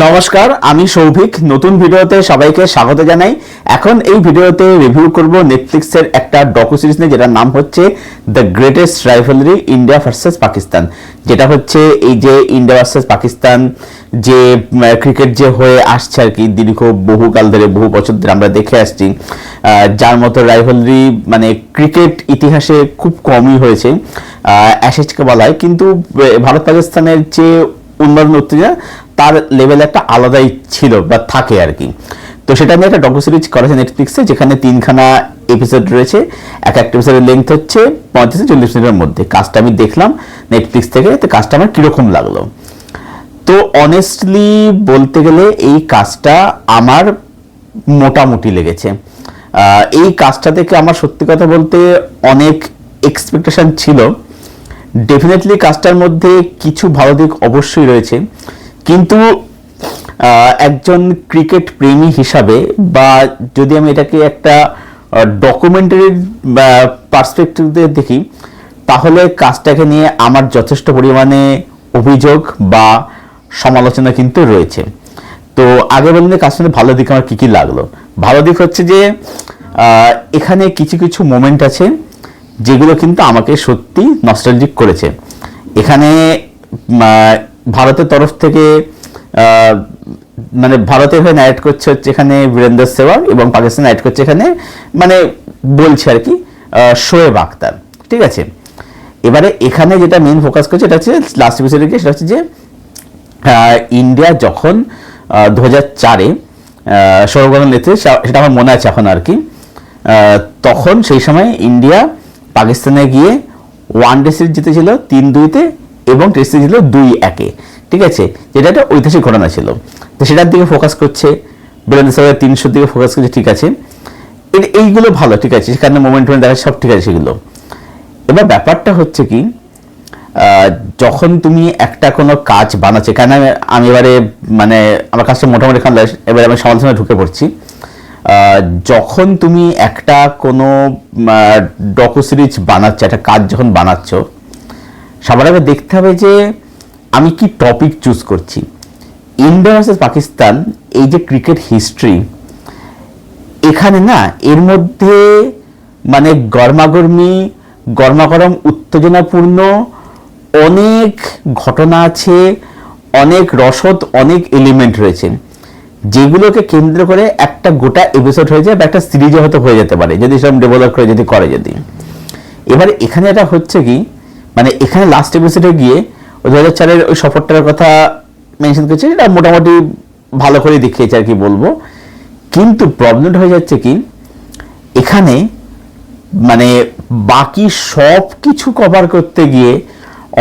নমস্কার, আমি সৌভিক। নতুন ভিডিওতে সবাইকে স্বাগত জানাই। এখন এই ভিডিওতে রিভিউ করব নেটফ্লিক্সের একটা ডকু সিরিজ নিয়ে, যেটার নাম হচ্ছে the greatest rivalry India versus Pakistan. যেটা হচ্ছে এই যে ইন্ডিয়া ভার্সেস পাকিস্তান যে ক্রিকেট যে হয়ে আসছে আর কি, দীর্ঘ বহুকাল ধরে, বহু বছর ধরে আমরা দেখে আসছি, যার মতো রাইভালরি মানে ক্রিকেট ইতিহাসে খুব কমই হয়েছে, অ্যাশেজকে বলা হয়। কিন্তু ভারত পাকিস্তানের যে উন্নয়ন উত্তেজনা তার লেভেল একটা আলাদাই ছিল বা থাকে আর কি। তো সেটা নিয়ে একটা ডকু সিরিজ করেছে নেটফ্লিক্সে, যেখানে 3খানা এপিসোড রয়েছে। এক একটা এপিসোডের লেন্থ হচ্ছে 35-40 মিনিটের মধ্যে। কাজটা আমি দেখলাম নেটফ্লিক্স থেকে, তো কাজটা আমার কিরকম লাগলো। তো অনেস্টলি বলতে গেলে এই কাজটা আমার মোটামুটি লেগেছে। এই কাজটা থেকে আমার সত্যি কথা বলতে অনেক এক্সপেকটেশন ছিল। ডেফিনেটলি কাজটার মধ্যে কিছু ভালো দিক অবশ্যই রয়েছে, কিন্তু একজন ক্রিকেট প্রেমী হিসাবে, বা যদি আমি এটাকে একটা ডকুমেন্টারির পার্সপেক্টিভ দিয়ে দেখি, তাহলে কাজটাকে নিয়ে আমার যথেষ্ট পরিমাণে অভিযোগ বা সমালোচনা কিন্তু রয়েছে। তো আগে বলুন কাজটা ভালো দিক আমার কী কী লাগলো। ভালো দিক হচ্ছে যে এখানে কিছু কিছু মোমেন্ট আছে যেগুলো কিন্তু আমাকে সত্যি নস্টালজিক করেছে। এখানে ভারতের তরফ থেকে মানে ভারতের হয়ে নারেট করছে হচ্ছে এখানে বীরেন্দ্র সেহবাগ, এবং পাকিস্তান নারেট করছে এখানে মানে বলছে আর কি শোয়েব আখতার। ঠিক আছে, এবারে এখানে যেটা মেন ফোকাস করছে এটা হচ্ছে লাস্ট এপিসোডে গিয়ে, সেটা হচ্ছে যে ইন্ডিয়া যখন 2004-এ সৌরভ গাঙ্গুলির নেতৃত্বে, সেটা আমার মনে আছে এখন আর কি, তখন সেই সময় ইন্ডিয়া পাকিস্তানে গিয়ে ওয়ানডে সিরিজ জিতেছিল 3-2-তে এবং টেস্ট সিরিজ ছিল 2-1-এ। ঠিক আছে, যেটা একটা ঐতিহাসিক ঘটনা ছিল। তো সেটার দিকে ফোকাস করছে, বীরেন্দ্র সেহবাগের 300 দিকে ফোকাস করছে। ঠিক আছে, এইগুলো ভালো, ঠিক আছে, সেখানে মোমেন্ট দেখা সব ঠিক আছে সেগুলো। এবার ব্যাপারটা হচ্ছে কি, যখন তুমি একটা কোনো কাজ বানাচ্ছ, কেন আমি এবারে মানে আমার কাজটা মোটামুটি এবারে আমি সমালোচনায় ঢুকে পড়ছি। যখন তুমি একটা কোনো ডকু সিরিজ বানাচ্ছ, একটা কাজ যখন বানাচ্ছ, সবার আগে দেখতে হবে যে আমি কি টপিক চুজ করছি। ইন্ডিয়া ভার্সেস পাকিস্তান এই যে ক্রিকেট হিস্ট্রি, এখানে না এর মধ্যে মানে গরমাগরম উত্তেজনাপূর্ণ অনেক ঘটনা আছে, অনেক রসদ, অনেক এলিমেন্ট রয়েছে, যেগুলোকে কেন্দ্র করে একটা গোটা এপিসোড হয়ে যায় বা একটা সিরিজে হয়তো হয়ে যেতে পারে, যদি সেরকম ডেভেলপ করে যদি করে। যদি এবারে এখানে এটা হচ্ছে কি, মানে এখানে লাস্ট এপিসোডে গিয়ে 2004-এর ওই সফরটার কথা মেনশন করছে, এটা মোটামুটি ভালো করে দেখিয়েছে আর কি বলবো। কিন্তু প্রবলেমটা হয়ে যাচ্ছে কি, এখানে মানে বাকি সব কিছু কভার করতে গিয়ে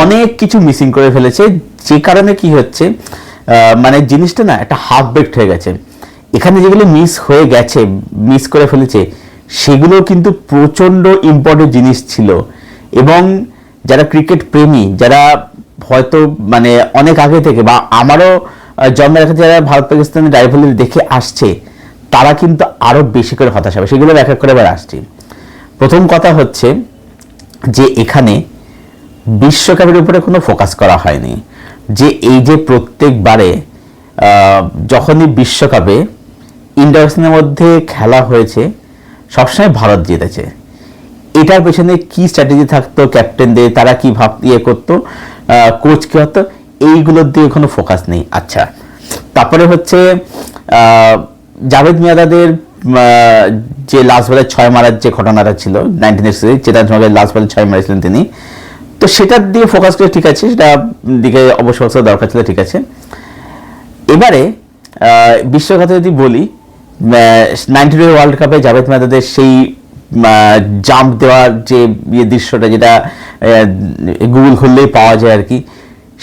অনেক কিছু মিসিং করে ফেলেছে, যে কারণে কি হচ্ছে মানে জিনিসটা না একটা হাফ বেকড হয়ে গেছে। এখানে যেগুলো মিস করে ফেলেছে, সেগুলো কিন্তু প্রচণ্ড ইম্পর্টেন্ট জিনিস ছিল। এবং যারা ক্রিকেট প্রেমী, যারা হয়তো মানে অনেক আগে থেকে বা আমারও জন্মের আগে যারা ভারত পাকিস্তানের রাইভালরি দেখে আসছে, তারা কিন্তু আরও বেশি করে হতাশ হবে। সেগুলো এক এক করে এবার আসছি। প্রথম কথা হচ্ছে যে এখানে বিশ্বকাপের উপরে কোনো ফোকাস করা হয়নি। যে এই যে প্রত্যেকবারে যখনই বিশ্বকাপে ইন্ডিয়া পাকিস্তানের মধ্যে খেলা হয়েছে, সবসময় ভারত জিতেছে। এটার পেছনে কি স্ট্র্যাটেজি থাকতো ক্যাপ্টেনদের, তারা কি করতো, কোচ কি হতো, এইগুলোর দিকে কোনো ফোকাস নেই। আচ্ছা, তারপরে হচ্ছে জাভেদ মিয়াঁদাদের যে লাস্ট বলে 6 মারার যে ঘটনাটা ছিল 1986, যেটা লাস্ট বলে 6 মারিছিলেন তিনি, তো সেটার দিকে ফোকাস করে ঠিক আছে, সেটা দিকে অবশ্য দরকার ছিল, ঠিক আছে। এবারে বিশ্বকাপে যদি বলি, 92 ওয়ার্ল্ড কাপে জাভেদ মিয়াঁদাদের সেই জাম্প দেওয়ার যে দৃশ্যটা, যেটা গুগল খুললেই পাওয়া যায় আর কি,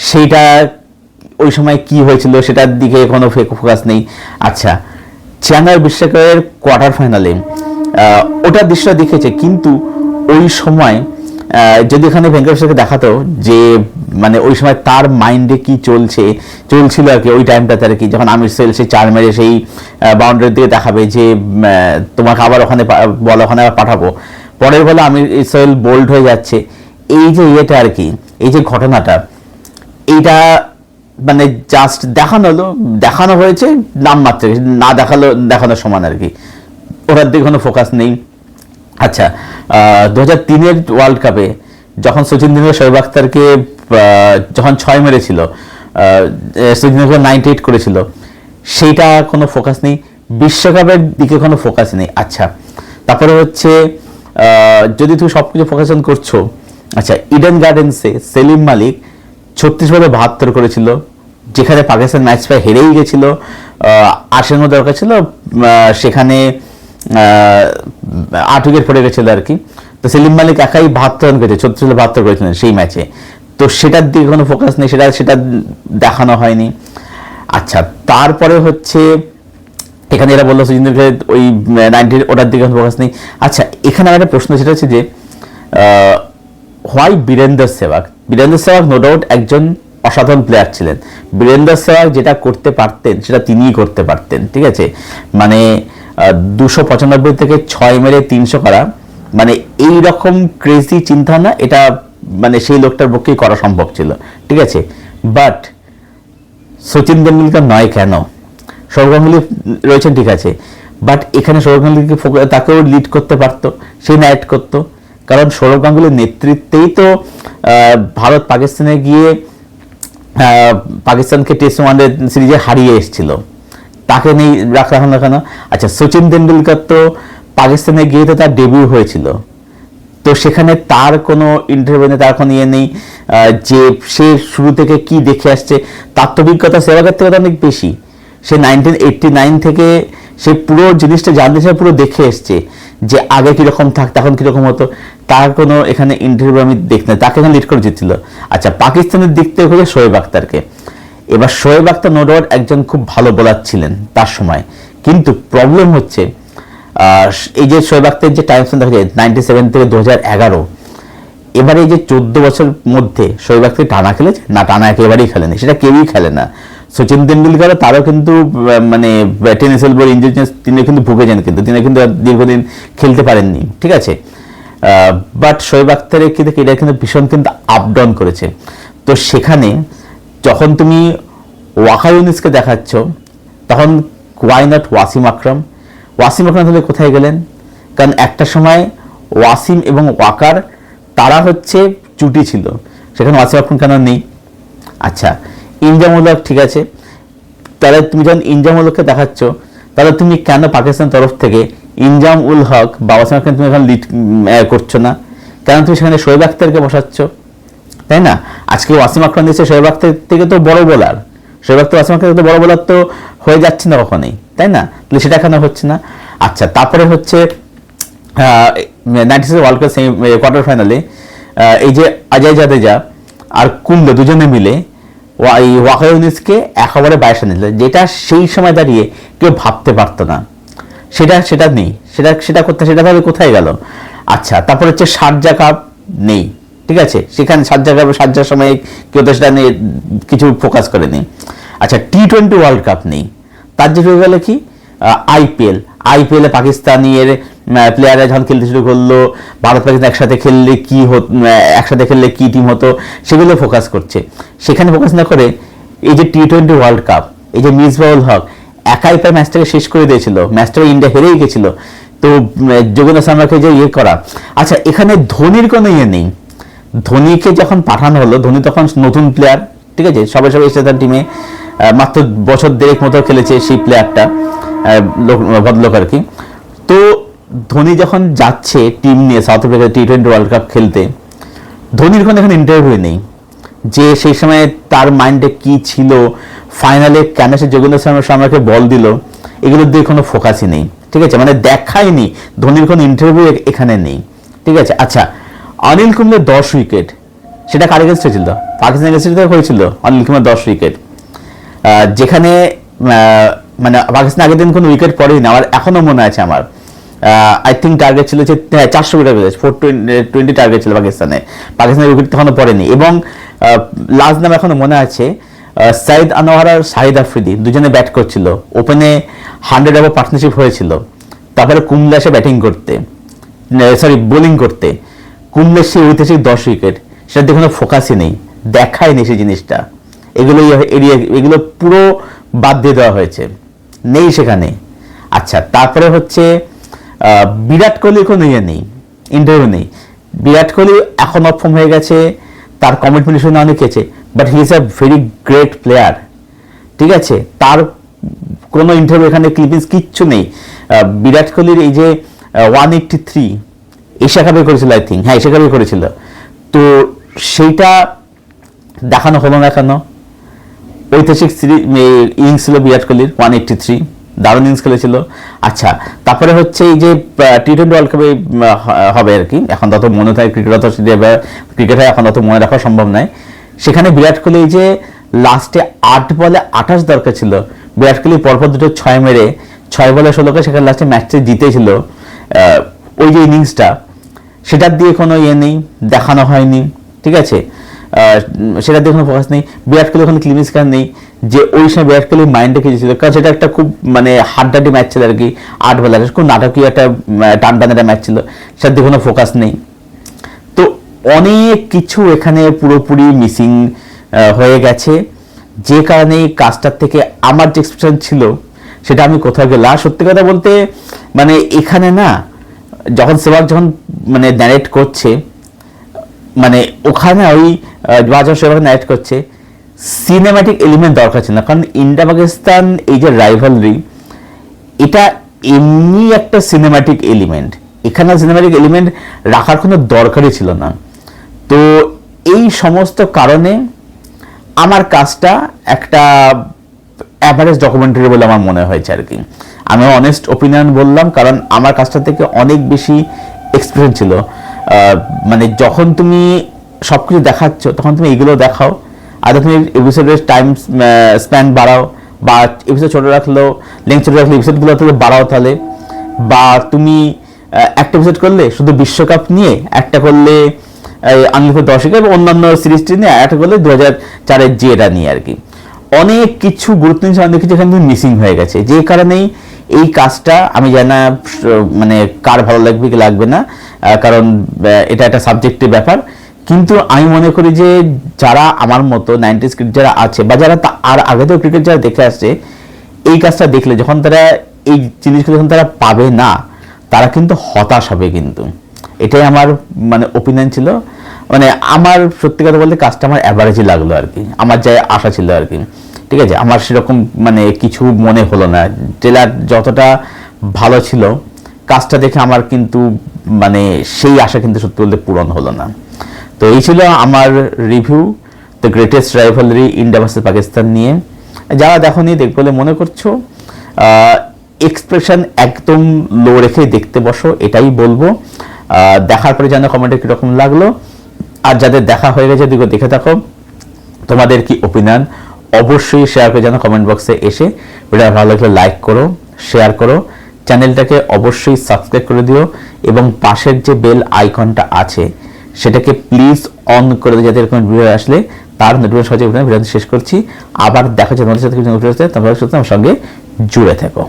সেইটা ওই সময় কি হয়েছিল সেটার দিকে কোনো ফোকাস নেই। আচ্ছা, 96 বিশ্বকাপের কোয়ার্টার ফাইনালে ওটার দৃশ্য দেখেছে, কিন্তু ওই সময় যদি এখানে ভেঙ্কটেশ্বরকে দেখাতো যে মানে ওই সময় তার মাইন্ডে কি চলছিল আর কি ওই টাইমটাতে আর কি, যখন আমির সোহেল সেই 4 মেরে সেই বাউন্ডারির দিকে দেখাবে যে তোমাকে আবার ওখানে বল, ওখানে আবার পাঠাবো, পরের বলে আমির সোহেল বোল্ড হয়ে যাচ্ছে, এই যে ইয়েটা আর কি, এই যে ঘটনাটা, এইটা মানে জাস্ট দেখানো হয়েছে নাম মাত্র, না দেখানোর সমান আর কি, ওটার দিকে কোনো ফোকাস নেই। আচ্ছা, 2003-এর ওয়ার্ল্ড কাপে যখন সচিন তেন্ডুলকর শোয়েব আখতারকে যখন 6 মেরেছিল, সচিন তেন্ডুলকর 98 করেছিল, সেইটা কোনো ফোকাস নেই। বিশ্বকাপের দিকে কোনো ফোকাস নেই। আচ্ছা, তারপরে হচ্ছে যদি তুমি সব কিছু ফোকাসন করছো, আচ্ছা ইডেন গার্ডেন্সে সেলিম মালিক 36 বলে 72 করেছিল, যেখানে পাকিস্তান ম্যাচ প্রায় হেরেই গেছিল, 8 রানের দরকার ছিল, সেখানে 8 উইকেট পড়ে গেছিল আর কি। তো সেলিম মালিক একাই 72 রান করেছে, 36 বলে 72 করেছিলেন সেই ম্যাচে। তো সেটার দিকে কোনো ফোকাস নেই, সেটা দেখানো হয়নি। আচ্ছা, তারপরে হচ্ছে এখানে এরা বললো সচিন তেন্ডুলকর ওই 90 ওটার দিকে ফোকাস নেই। আচ্ছা, এখানে আমার একটা প্রশ্ন সেটা হচ্ছে যে why Virender Sehwag no doubt একজন অসাধারণ প্লেয়ার ছিলেন। বীরেন্দ্র সেহবাগ যেটা করতে পারতেন সেটা তিনিই করতে পারতেন, ঠিক আছে। মানে 295 থেকে 6 মেরে 300 করা, মানে এই রকম ক্রেজি চিন্তা না, এটা মানে সেই লোকটার পক্ষেই করা সম্ভব ছিল, ঠিক আছে। বাট সচিন তেন্ডুলকর নয় কেন? সৌরভ গাঙ্গুলি রয়েছেন, ঠিক আছে, বাট এখানে সৌরভ গাঙ্গুলিকে তাকেও লিড করতে পারতো, সেই না অ্যাড করতো। কারণ সৌরভ গাঙ্গুলির নেতৃত্বেই তো ভারত পাকিস্তানে গিয়ে পাকিস্তানকে টেস্ট ওয়ানডে সিরিজে হারিয়ে এসেছিল, তাকে নেই রাখা না কেন? আচ্ছা, সচিন তেন্ডুলকর তো পাকিস্তানে গিয়ে তো তার ডেবিউ হয়েছিল, তো সেখানে তার কোনো ইন্টারভিউ নেই, তার কোনো ইয়ে নেই যে সে শুরু থেকে কি দেখে আসছে। তার তো অভিজ্ঞতা সেহবাগের থেকে অনেক বেশি। সে 1989 থেকে সে পুরো জিনিসটা জানতে চায়, পুরো দেখে এসছে যে আগে কিরকম থাকতো, এখন কিরকম হতো। তার কোনো এখানে ইন্টারভিউ আমি দেখতে, তাকে এখানে লিড করে দিচ্ছিল। আচ্ছা, পাকিস্তানের দিক থেকে হচ্ছে শোয়েব আখতারকে। এবার শোয়েব আখতার নো ডাউট একজন খুব ভালো বোলার ছিলেন তার সময়, কিন্তু প্রবলেম হচ্ছে এই যে শোয়েব আখতারের যে টাইম দেখা যায় 97 থেকে 2011, এবারে এই যে 14 বছর মধ্যে শোয়েব আখতার টানা খেলেছে না? টানা একেবারেই খেলেনি, সেটা কেউই খেলে না। সচিন তেন্ডুলকর তারও কিন্তু মানে টেনিস এলবোর ইনজুরি তিনি কিন্তু ভুগেছেন, কিন্তু তিনি কিন্তু দীর্ঘদিন খেলতে পারেননি, ঠিক আছে। বাট শোয়েব আখতারের কিন্তু এটা কিন্তু ভীষণ কিন্তু আপ ডাউন করেছে। তো সেখানে যখন তুমি ওয়াকার ইউনিসকে দেখাচ্ছ, তখন ওয়াই নট ওয়াসিম আকরাম তাহলে কোথায় গেলেন? কারণ একটা সময় ওয়াসিম এবং ওয়াকার তারা হচ্ছে জুটি ছিল, সেখানে ওয়াসিম আকরাম কেন নেই? আচ্ছা, ইনজামুল হক, ঠিক আছে, তাহলে তুমি যখন ইনজামুল হককে দেখাচ্ছ, তাহলে তুমি কেন পাকিস্তান তরফ থেকে ইনজাম উল হক বা ওয়াসিম আকরাম তুমি এখন লিড করছো না? কেন তুমি সেখানে শোয়েব আখতারকে বসাচ্ছ, তাই না? আজকে ওয়াসিম আকরাম দিচ্ছে শোয়েব আখতার থেকে তো বড় বোলার, শোয়েব আখতার ওয়াসিম আখতার থেকে বড় বোলার তো হয়ে যাচ্ছে না কখনোই, তাই না? তাহলে সেটা কেন হচ্ছে না? আচ্ছা, তারপরে হচ্ছে 96 ওয়ার্ল্ড কাপ কোয়ার্টার ফাইনালে এই যে অজয় জাদেজা আর কুমলে দুজনে মিলে ওয়াকার ইউনিসকে 1 ওভারে 22 রান দিল, যেটা সেই সময় দাঁড়িয়ে কেউ ভাবতে পারতো না। সেটা নেই, সেটা করতে, সেটা তাহলে কোথায় গেল? আচ্ছা, তারপর হচ্ছে শারজা কাপ নেই, ঠিক আছে, সেখানে শারজার সময় কেউ তো সেটা নিয়ে কিছু ফোকাস করেনি। আচ্ছা, T20 ওয়ার্ল্ড কাপ নেই, তার যে হয়ে গেল কি আইপিএলে পাকিস্তানের প্লেয়াররা যখন খেলতে শুরু করলো, ভারত পাকিস্তান একসাথে খেললে কি টিম হতো, সেগুলো ফোকাস করছে। সেখানে ফোকাস না করে এই যে T20 ওয়ার্ল্ড কাপ, এই যে মিসবাউল হক একাই প্রায় ম্যাচটাকে শেষ করে দিয়েছিল, ম্যাচটাকে ইন্ডিয়া হেরেই গেছিল। তো যোগেন্দ্র শর্মাকে যে ইয়ে করা, আচ্ছা এখানে ধোনির কোনো ইয়ে নেই। ধোনিকে যখন পাঠানো হলো, ধোনি তখন নতুন প্লেয়ার, ঠিক আছে, সবাই এসে তার টিমে মাত্র বছর 1.5 মতো খেলেছে সেই প্লেয়ারটা, ভদ্রলোক আর কি। তো ধোনি যখন যাচ্ছে টিম নিয়ে south Africa T20 world cup খেলতে, ধোনির কোনো এখন ইন্টারভিউ নেই যে সেই সময় তার মাইন্ডে কি ছিল, ফাইনালে কেন সে যোগেন্দ্র শর্মাকে বল দিল, এগুলোর দিকে কোনো ফোকাসই নেই, ঠিক আছে, মানে দেখায়নি, ধোনির কোনো ইন্টারভিউ এখানে নেই, ঠিক আছে। আচ্ছা, অনিল কুম্বলের 10 উইকেট, সেটা কার এগেন্সটে ছিল? পাকিস্তান এগেন্সটে হয়েছিল অনিল কুম্বলের 10 উইকেট, যেখানে মানে পাকিস্তান আগের দিন কোনো উইকেট পড়েই না। আমার এখনো মনে আছে, আমার আই থিঙ্ক টার্গেট ছিল যে 400 উইকেট, 420 টার্গেট ছিল পাকিস্তানের উইকেট তখনও পড়েনি। এবং লাস্ট নাম এখনো মনে আছে, সাইদ আনোয়ার আর শাহিদ আফ্রিদি দুজনে ব্যাট করছিল, ওপেনে 100 ওভার পার্টনারশিপ হয়েছিল। তারপরে কুমলে এসে বোলিং করতে, কুমলে সে ঐতিহাসিক 10 উইকেট, সেটাতে কোনো ফোকাসই নেই, দেখায়নি সেই জিনিসটা। এগুলো এরিয়া, এগুলো পুরো বাদ দিয়ে দেওয়া হয়েছে, নেই সেখানে। আচ্ছা, তারপরে হচ্ছে বিরাট কোহলির কোনো ইয়ে নেই, ইন্টারভিউ নেই। বিরাট কোহলি এখন অফ ফর্ম হয়ে গেছে, তার কমিটমেন্ট শুনে অনেক আছে, but he is a very great player, ঠিক আছে? তার কোনো ইন্টারভিউ এখানে ক্লিপিংস কিচ্ছু নেই। বিরাট কোহলির এই যে 183 এশিয়া কাপে করেছিল, আই থিঙ্ক, হ্যাঁ এশিয়া কাপে করেছিল, তো সেইটা দেখানো হলো না কেন? ঐতিহাসিক ইনিংস ছিল বিরাট কোহলির 183, দারুণ ইনিংস খেলেছিল। আচ্ছা, তারপরে হচ্ছে এই যে টি-20 ওয়ার্ল্ড কাপে হবে আর কি, এখন তত মনে থাকে ক্রিকেট এখন তত মনে রাখা সম্ভব নয়। সেখানে বিরাট কোহলি এই যে লাস্টে 8 বলে 28 দরকার ছিল, বিরাট কোহলি পরপর দুটো 6 মেরে 6 বলে 16 সেখানে লাস্টে ম্যাচটা জিতেছিল, ওই যে ইনিংসটা, সেটার দিয়ে কোনো ইয়ে নেই, দেখানো হয়নি, ঠিক আছে? সেটার দিয়ে কোনো ফোকাস নেই। বিরাট কোহলি ওখানে ক্লিনিস কার নেই যে ওই সময় বিরাট কোহলি মাইন্ডে খেয়েছিল, কারণ সেটা একটা খুব মানে হাড্ডাহাড্ডি ম্যাচ ছিল আর কি, 8 বলে খুব নাটকীয় একটা টান একটা ম্যাচ ছিল, সেটার দিয়ে কোনো ফোকাস নেই। তো অনেক কিছু এখানে পুরোপুরি মিসিং হয়ে গেছে, যে কারণে কাজটার থেকে আমার যে এক্সপেকটেশন ছিল সেটা আমি কোথাও গেলাম। আর সত্যি কথা বলতে মানে এখানে না, যখন সেবাগ যখন মানে ন্যারেট করছে, মানে ওখানে ওই যখন সেবাগ ন্যারেট করছে, সিনেম্যাটিক এলিমেন্ট দরকার ছিল না, কারণ ইন্ডিয়া পাকিস্তান এই যে রাইভালরি, এটা এমনি একটা সিনেম্যাটিক এলিমেন্ট, এখানে সিনেম্যাটিক এলিমেন্ট রাখার কোনো দরকারই ছিল না। তো এই সমস্ত কারণে আমার কাজটা একটা অ্যাভারেজ ডকুমেন্টারি বলে আমার মনে হয়েছে আর কি। আমি অনেস্ট ওপিনিয়ন বললাম, কারণ আমার কাজটা থেকে অনেক বেশি এক্সপিরিয়েন্স ছিল। মানে যখন তুমি সব কিছু দেখাচ্ছ তখন তুমি এগুলো দেখাও, আর তুমি এপিসোডের টাইম স্প্যান বাড়াও, বা এপিসোড ছোটো রাখলেও লেন্থ ছোটো রাখলে এপিসোডগুলো তাহলে বাড়াও তাহলে, বা তুমি একটা এপিসোড করলে শুধু বিশ্বকাপ নিয়ে, একটা করলে আনলিমিটেড দর্শকের এবং অন্যান্য সিরিজটি নিয়ে, একটা করলে 2004-এর যে এটা নিয়ে আর কি। অনেক কিছু গুরুত্বপূর্ণ অনেক কিছু এখানে মিসিং হয়ে গেছে, যে কারণেই এই কাজটা আমি জানি না মানে কার ভালো লাগবে কি লাগবে না, কারণ এটা একটা সাবজেক্টিভ ব্যাপার। কিন্তু আমি মনে করি যে যারা আমার মতো 90s ক্রিকেট যারা আছে, বা যারা আর আগেতেও ক্রিকেট যারা দেখে আসছে, এই কাজটা দেখলে যখন তারা এই জিনিসগুলো যখন তারা পাবে না, তারা কিন্তু হতাশ হবে। কিন্তু এটাই আমার মানে ওপিনিয়ন ছিল। মানে আমার সত্যি কথা বলতে কাজটা আমার অ্যাভারেজই লাগলো আর কি, আমার যা আশা ছিল আর কি, ঠিক আছে? আমার সেরকম মানে কিছু মনে হলো না, ট্রেলার যতটা ভালো ছিল, কাজটা দেখে আমার কিন্তু মানে সেই আশা কিন্তু সত্যি বলতে পূরণ হলো না। তো এই ছিল আমার review the greatest rivalry India versus Pakistan নিয়ে। যারা দেখোনি দেখবে বলে মনে করছো, এক্সপ্রেশন একদম লো রেখে দেখতে বসো, এটাই বলবো। দেখার পরে জানো কমেন্টে কীরকম লাগলো, আর যাদের দেখা হয়ে গেছে দিকে দেখে থাকো, তোমাদের কি ওপিনিয়ন অবশ্যই শেয়ার করে জানো কমেন্ট বক্সে এসে। ভিডিও ভালো লাগলে লাইক করো, শেয়ার করো, চ্যানেলটাকে অবশ্যই সাবস্ক্রাইব করে দিও, এবং পাশের যে বেল আইকনটা আছে সেটাকে প্লিজ অন করে দিও, যাতে এরকম ভিডিও আসলে তার নোটিফিকেশন সহজে ভিডিও শেষ করছি। আবার দেখা যাচ্ছে তোমাদের সাথে কিছু নোটিফিকেশন, তোমরা আমার সঙ্গে জুড়ে থাকো।